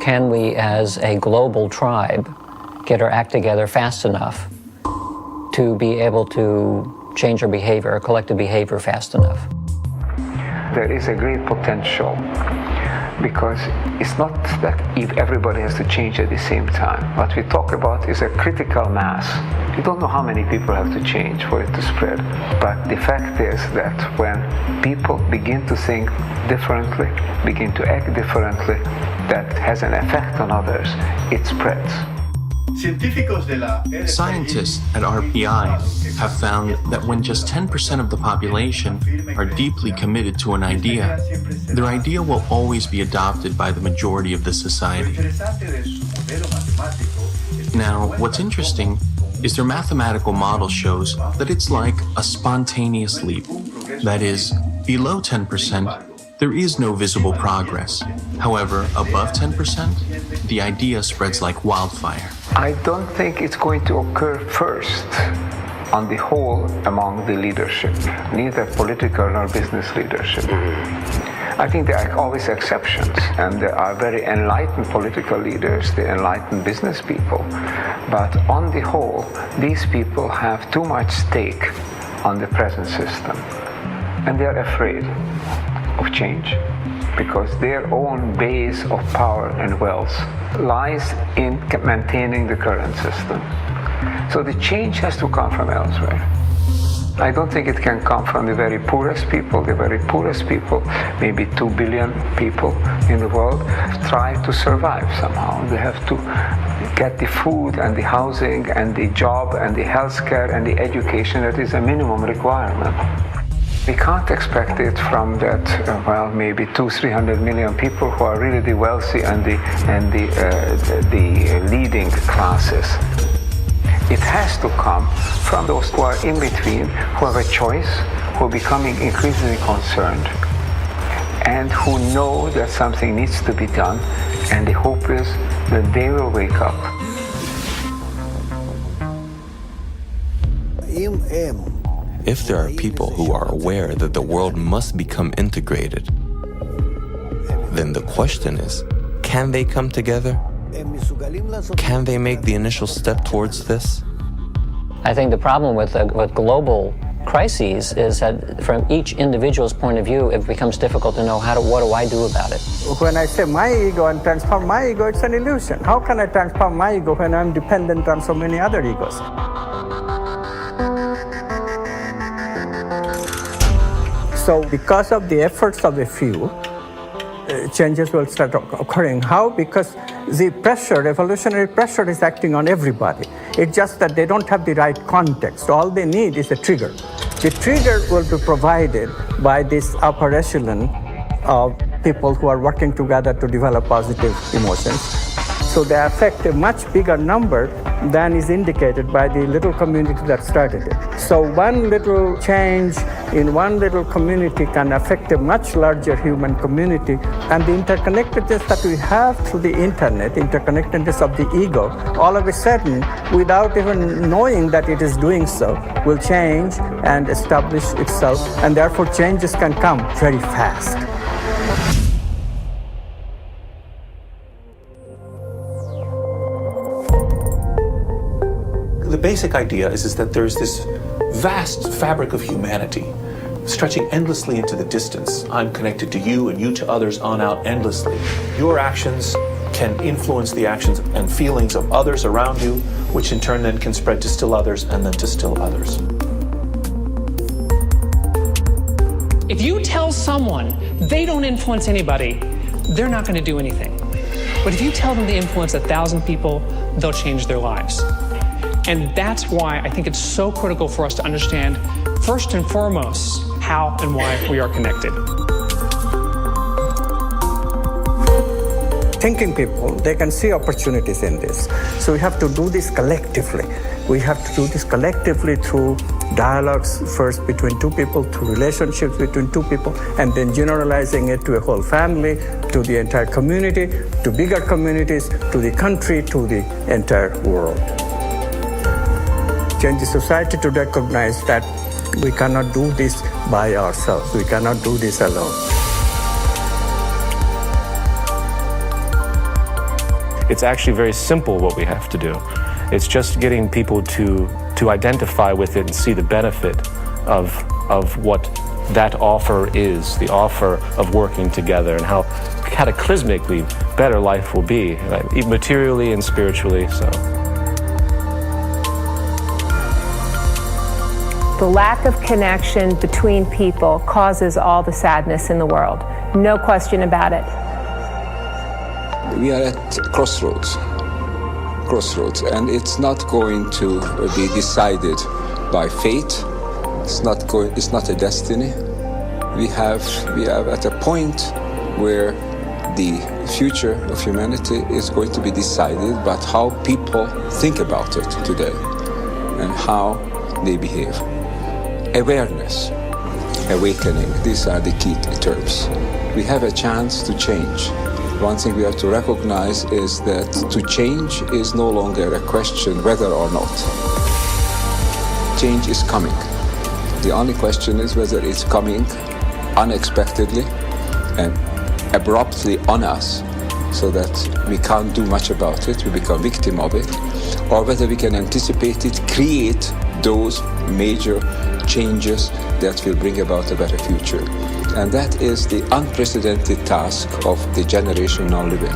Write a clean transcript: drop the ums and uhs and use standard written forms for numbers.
can we as a global tribe get our act together fast enough to be able to change our behavior, our collective behavior fast enough? There is a great potential, because it's not that if everybody has to change at the same time. What we talk about is a critical mass. You don't know how many people have to change for it to spread. But the fact is that when people begin to think differently, begin to act differently, that has an effect on others, it spreads. Scientists at RPI have found that when just 10% of the population are deeply committed to an idea, their idea will always be adopted by the majority of the society. Now, what's interesting is their mathematical model shows that it's like a spontaneous leap. That is, below 10%, there is no visible progress. However, above 10%, the idea spreads like wildfire. I don't think it's going to occur first on the whole among the leadership, neither political nor business leadership. I think there are always exceptions, and there are very enlightened political leaders, the enlightened business people. But on the whole, these people have too much stake on the present system, and they are afraid of change, because their own base of power and wealth lies in maintaining the current system. So the change has to come from elsewhere. I don't think it can come from the very poorest people. The very poorest people, maybe 2 billion people in the world, try to survive somehow. They have to get the food and the housing and the job and the healthcare and the education that is a minimum requirement. We can't expect it from that, maybe 200-300 million people who are really the wealthy and the leading classes. It has to come from those who are in between, who have a choice, who are becoming increasingly concerned, and who know that something needs to be done, and the hope is that they will wake up. If there are people who are aware that the world must become integrated, then the question is, can they come together? Can they make the initial step towards this? I think the problem with global crises is that from each individual's point of view, it becomes difficult to know what do I do about it. When I say my ego and transform my ego, it's an illusion. How can I transform my ego when I'm dependent on so many other egos? So because of the efforts of a few, changes will start occurring. How? Because the pressure, evolutionary pressure, is acting on everybody. It's just that they don't have the right context. All they need is a trigger. The trigger will be provided by this upper echelon of people who are working together to develop positive emotions. So they affect a much bigger number than is indicated by the little community that started it. So one little change in one little community can affect a much larger human community, and the interconnectedness that we have through the internet, interconnectedness of the ego, all of a sudden, without even knowing that it is doing so, will change and establish itself, and therefore changes can come very fast. The basic idea is that there's this vast fabric of humanity stretching endlessly into the distance. I'm connected to you and you to others on out endlessly. Your actions can influence the actions and feelings of others around you, which in turn then can spread to still others and then to still others. If you tell someone they don't influence anybody, they're not going to do anything. But if you tell them they influence 1,000 people, they'll change their lives. And that's why I think it's so critical for us to understand, first and foremost, how and why we are connected. Thinking people, they can see opportunities in this. So we have to do this collectively. We have to do this collectively through dialogues, first between two people, through relationships between two people, and then generalizing it to a whole family, to the entire community, to bigger communities, to the country, to the entire world. Change the society to recognize that we cannot do this by ourselves. We cannot do this alone. It's actually very simple what we have to do. It's just getting people to identify with it and see the benefit of what that offer is, the offer of working together, and how cataclysmically better life will be, right? Materially and spiritually. So. The lack of connection between people causes all the sadness in the world. No question about it. We are at crossroads, and it's not going to be decided by fate. It's not a destiny. We have at a point where the future of humanity is going to be decided by how people think about it today and how they behave. Awareness, awakening, these are the key terms. We have a chance to change. One thing we have to recognize is that to change is no longer a question whether or not. Change is coming. The only question is whether it's coming unexpectedly and abruptly on us so that we can't do much about it, we become victim of it, or whether we can anticipate it, create those major changes that will bring about a better future. And that is the unprecedented task of the generation now living.